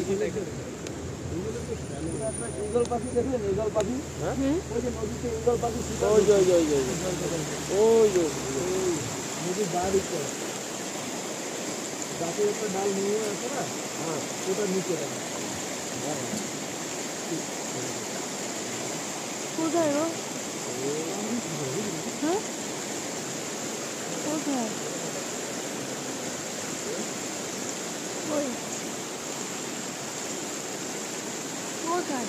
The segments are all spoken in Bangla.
ঈগল পাখি দেখলেন? ঈগল পাখি, হ্যাঁ, ওই যে নদীতে ঈগল পাখি, ওই নদীর বাড়িতে গাছের একটা ডাল নিয়ে আছে না, হ্যাঁ, ওটা নিচে কোথায় গো? হ্যাঁ কোথায়? ওই কোথায়?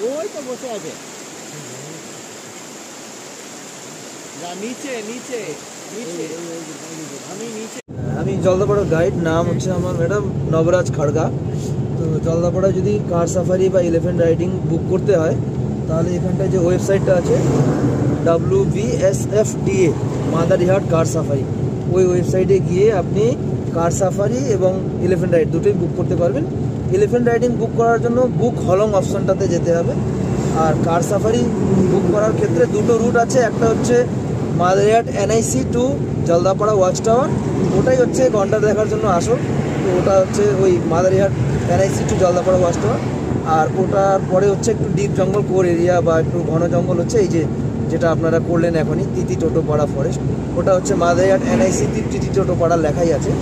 ওই তো বসে আছে নিচে নিচে নিচে। আমি জলদাপাড়ার গাইড, নাম হচ্ছে আমার ম্যাডাম নবরাজ খাড়গা। তো জলদাপাড়ায় যদি কার সাফারি বা এলিফ্যান্ট রাইডিং বুক করতে হয় তাহলে এখানটায় যে ওয়েবসাইটটা আছে WBSFDA মাদারিহাট কার সাফারি, ওই ওয়েবসাইটে গিয়ে আপনি কার সাফারি এবং এলিফ্যান্ট রাইড দুটোই বুক করতে পারবেন। এলিফ্যান্ট রাইডিং বুক করার জন্য বুক হলং অপশনটাতে যেতে হবে। আর কার সাফারি বুক করার ক্ষেত্রে দুটো রুট আছে, একটা হচ্ছে Madarihat NIC to Jaldapara watch tower, ওটাই হচ্ছে ঘন্টা দেখার জন্য আসল। তো ওটা হচ্ছে ওই Madarihat NIC to Jaldapara watch tower. আর ওটার পরে হচ্ছে একটু ডিপ জঙ্গল কোর এরিয়া বা একটু ঘন জঙ্গল হচ্ছে এই যে যেটা আপনারা করলেন এখনই, তিতি টোটোপাড়া ফরেস্ট, ওটা হচ্ছে মাদারিহাট NIC তিতি টোটোপাড়া লেখাই আছে।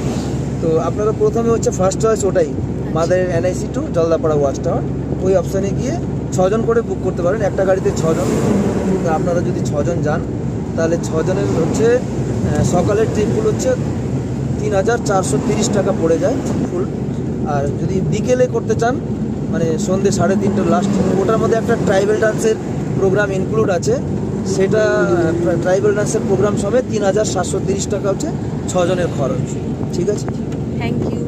তো আপনারা প্রথমে হচ্ছে ফার্স্ট চয়েস ওটাই, Madarihat NIC to Jaldapara watch tower, ওই অপশানে গিয়ে 6 জন করে বুক করতে পারেন, একটা গাড়িতে 6 জন। আপনারা যদি 6 জন যান তাহলে 6 জনের হচ্ছে সকালের ট্রিপগুলো হচ্ছে 3430 টাকা পড়ে যায় ফুল। আর যদি বিকেলে করতে চান মানে সন্ধ্যে 3:30 লাস্ট, ওটার মধ্যে একটা ট্রাইবেল ডান্সের প্রোগ্রাম ইনক্লুড আছে, সেটা ট্রাইবেল ডান্সের প্রোগ্রাম সমেত 3730 টাকা হচ্ছে 6 জনের খরচ। ঠিক আছে, থ্যাংক ইউ।